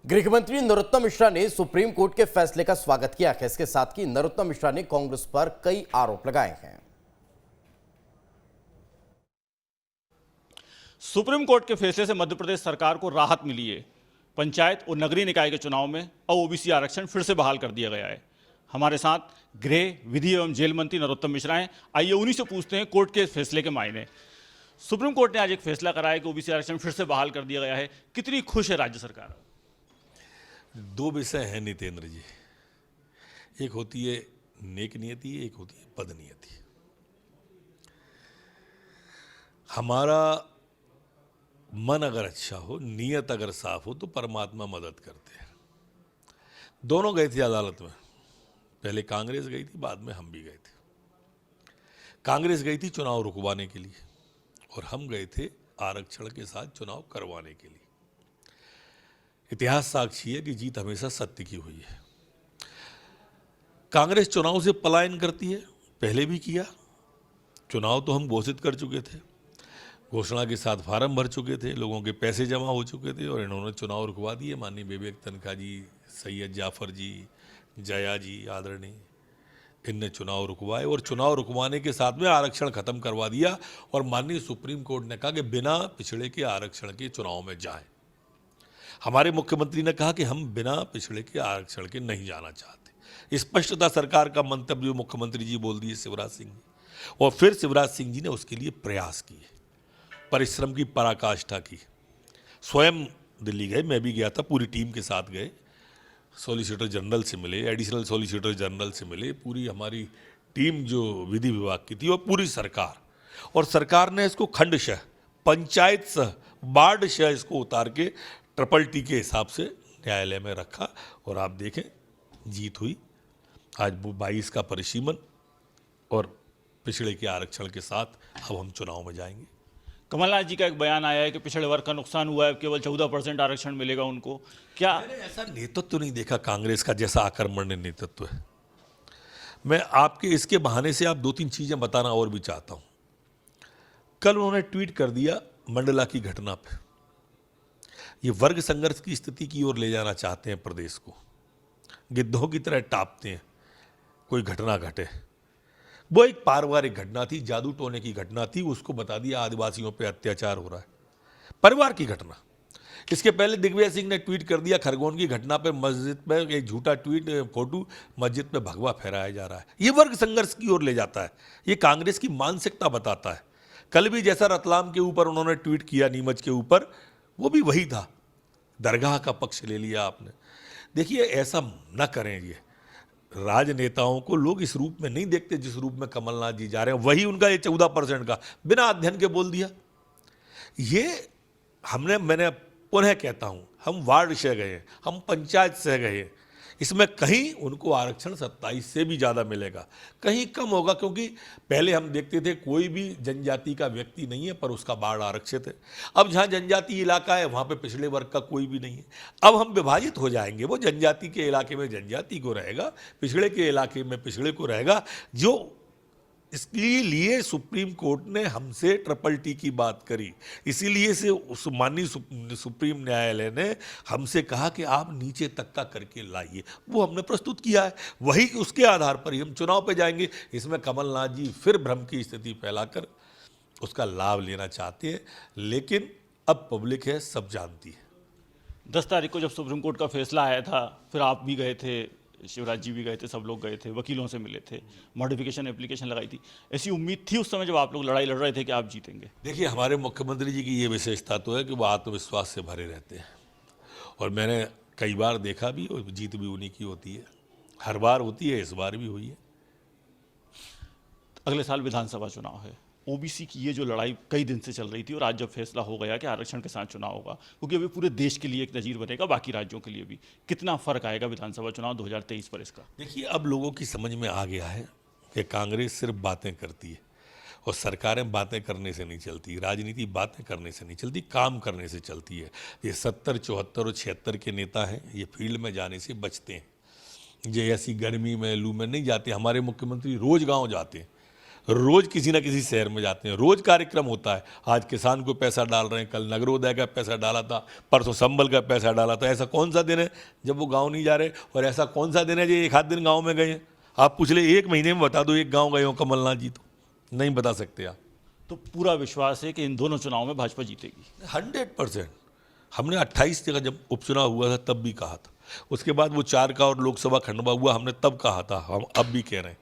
गृह मंत्री नरोत्तम मिश्रा ने सुप्रीम कोर्ट के फैसले का स्वागत किया है। इसके साथ ही नरोत्तम मिश्रा ने कांग्रेस पर कई आरोप लगाए हैं। सुप्रीम कोर्ट के फैसले से मध्य प्रदेश सरकार को राहत मिली है। पंचायत और नगरीय निकाय के चुनाव में अब ओबीसी आरक्षण फिर से बहाल कर दिया गया है। हमारे साथ गृह, विधि एवं जेल मंत्री नरोत्तम मिश्रा हैं। आइए उन्हीं से पूछते हैं कोर्ट के फैसले के मायने। सुप्रीम कोर्ट ने आज एक फैसला कराया कि ओबीसी आरक्षण फिर से बहाल कर दिया गया है। कितनी खुश है राज्य सरकार? दो विषय हैं नितेंद्र जी, एक होती है नेक नियति, एक होती है पद नियति। हमारा मन अगर अच्छा हो, नियत अगर साफ हो तो परमात्मा मदद करते हैं। दोनों गए थे अदालत में, पहले कांग्रेस गई थी, बाद में हम भी गए थे। कांग्रेस गई थी चुनाव रुकवाने के लिए और हम गए थे आरक्षण के साथ चुनाव करवाने के लिए। इतिहास साक्षी है कि जीत हमेशा सत्य की हुई है। कांग्रेस चुनाव से पलायन करती है, पहले भी किया। चुनाव तो हम घोषित कर चुके थे, घोषणा के साथ फार्म भर चुके थे, लोगों के पैसे जमा हो चुके थे और इन्होंने चुनाव रुकवा दिए। माननीय विवेक तनखा जी, सैयद जाफर जी, जया जी आदरणीय, इनने चुनाव रुकवाए और चुनाव रुकवाने के साथ में आरक्षण खत्म करवा दिया। और माननीय सुप्रीम कोर्ट ने कहा कि बिना पिछड़े के आरक्षण के चुनाव में जाएं। हमारे मुख्यमंत्री ने कहा कि हम बिना पिछड़े के आरक्षण के नहीं जाना चाहते। स्पष्टता सरकार का मंतव्य मुख्यमंत्री जी बोल दिए शिवराज सिंह जी, और फिर शिवराज सिंह जी ने उसके लिए प्रयास किए, परिश्रम की पराकाष्ठा की। स्वयं दिल्ली गए, मैं भी गया था, पूरी टीम के साथ गए। सॉलिसिटर जनरल से मिले, एडिशनल सॉलिसिटर जनरल से मिले, पूरी हमारी टीम जो विधि विभाग की थी और पूरी सरकार। और सरकार ने इसको खंडशः, पंचायत सह, वार्ड शह इसको उतार के ट्रिपल टी के हिसाब से न्यायालय में रखा और आप देखें जीत हुई। आज वो 22 का परिसीमन और पिछड़े के आरक्षण के साथ अब हम चुनाव में जाएंगे। कमलनाथ जी का एक बयान आया है कि पिछड़े वर्ग का नुकसान हुआ है, केवल 14% आरक्षण मिलेगा उनको। क्या मैंने ऐसा नेतृत्व नहीं देखा कांग्रेस का जैसा आक्रमण नेतृत्व है। मैं आपके इसके बहाने से आप दो तीन चीजें बताना और भी चाहता हूं। कल उन्होंने ट्वीट कर दिया मंडला की घटना पे, ये वर्ग संघर्ष की स्थिति की ओर ले जाना चाहते हैं प्रदेश को, गिद्धों की तरह टापते हैं कोई घटना घटे। वो एक पारिवारिक घटना थी, जादू टोने की घटना थी, उसको बता दिया आदिवासियों पे अत्याचार हो रहा है, परिवार की घटना। इसके पहले दिग्विजय सिंह ने ट्वीट कर दिया खरगोन की घटना पे मस्जिद में एक झूठा ट्वीट फोटो, मस्जिद पे भगवा फहराया जा रहा है। ये वर्ग संघर्ष की ओर ले जाता है, ये कांग्रेस की मानसिकता बताता है। कल भी जैसा रतलाम के ऊपर उन्होंने ट्वीट किया, नीमच के ऊपर, वो भी वही था, दरगाह का पक्ष ले लिया आपने। देखिए ऐसा न करें, ये राजनेताओं को लोग इस रूप में नहीं देखते जिस रूप में कमलनाथ जी जा रहे हैं। वही उनका ये 14% का बिना अध्ययन के बोल दिया। ये मैंने पुनः कहता हूं, हम वार्ड से गए, हम पंचायत से गए, इसमें कहीं उनको आरक्षण 27 से भी ज़्यादा मिलेगा, कहीं कम होगा, क्योंकि पहले हम देखते थे कोई भी जनजाति का व्यक्ति नहीं है पर उसका वार्ड आरक्षित है। अब जहाँ जनजाति इलाका है वहाँ पे पिछड़े वर्ग का कोई भी नहीं है। अब हम विभाजित हो जाएंगे, वो जनजाति के इलाके में जनजाति को रहेगा, पिछड़े के इलाके में पिछड़े को रहेगा। जो इसके लिए सुप्रीम कोर्ट ने हमसे ट्रिपल टी की बात करी, इसीलिए से माननीय सुप्रीम न्यायालय ने हमसे कहा कि आप नीचे तक का करके लाइए। वो हमने प्रस्तुत किया है, वही उसके आधार पर ही हम चुनाव पे जाएंगे। इसमें कमलनाथ जी फिर भ्रम की स्थिति फैलाकर उसका लाभ लेना चाहते हैं, लेकिन अब पब्लिक है, सब जानती है। 10 तारीख को जब सुप्रीम कोर्ट का फैसला आया था, फिर आप भी गए थे, शिवराज जी भी गए थे, सब लोग गए थे, वकीलों से मिले थे, मॉडिफिकेशन एप्लीकेशन लगाई थी। ऐसी उम्मीद थी उस समय जब आप लोग लड़ाई लड़ रहे थे कि आप जीतेंगे? देखिए हमारे मुख्यमंत्री जी की ये विशेषता तो है कि वो आत्मविश्वास से भरे रहते हैं, और मैंने कई बार देखा भी और जीत भी उन्हीं की होती है, हर बार होती है, इस बार भी हुई है। अगले साल विधानसभा चुनाव है। ओबीसी की ये जो लड़ाई कई दिन से चल रही थी और आज जब फैसला हो गया कि आरक्षण के साथ चुनाव होगा, क्योंकि अभी पूरे देश के लिए एक नजीर बनेगा, बाकी राज्यों के लिए भी, कितना फर्क आएगा विधानसभा चुनाव 2023 पर इसका? देखिए अब लोगों की समझ में आ गया है कि कांग्रेस सिर्फ बातें करती है और सरकारें बातें करने से नहीं चलती, राजनीति बातें करने से नहीं चलती, काम करने से चलती है। ये 70, 74 और 76 के नेता हैं, ये फील्ड में जाने से बचते हैं। ये ऐसी गर्मी में, लू में नहीं जाते। हमारे मुख्यमंत्री रोज गाँव जाते हैं, रोज किसी ना किसी शहर में जाते हैं, रोज कार्यक्रम होता है। आज किसान को पैसा डाल रहे हैं, कल नगरोदय का पैसा डाला था, परसों संबल का पैसा डाला था। ऐसा कौन सा दिन है जब वो गांव नहीं जा रहे, और ऐसा कौन सा दिन है जो एक आध दिन गांव में गए हैं? आप पिछले एक महीने में बता दो एक गांव गए हो कमलनाथ जी, तो नहीं बता सकते आप। तो पूरा विश्वास है कि इन दोनों चुनाव में भाजपा जीतेगी। 100%। हमने 28 जगह जब उपचुनाव हुआ था तब भी कहा था, उसके बाद वो 4 का और लोकसभा खंडवा हुआ, हमने तब कहा था, हम अब भी कह रहे हैं,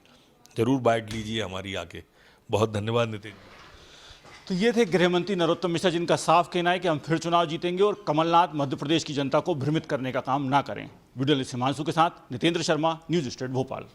जरूर बाइट लीजिए हमारी आके। बहुत धन्यवाद नितिन। तो ये थे गृह मंत्री नरोत्तम मिश्रा, जिनका साफ कहना है कि हम फिर चुनाव जीतेंगे और कमलनाथ मध्य प्रदेश की जनता को भ्रमित करने का काम ना करें। वीडियो जर्नलिस्ट हिमांशु के साथ नितेंद्र शर्मा, न्यूज स्टेट भोपाल।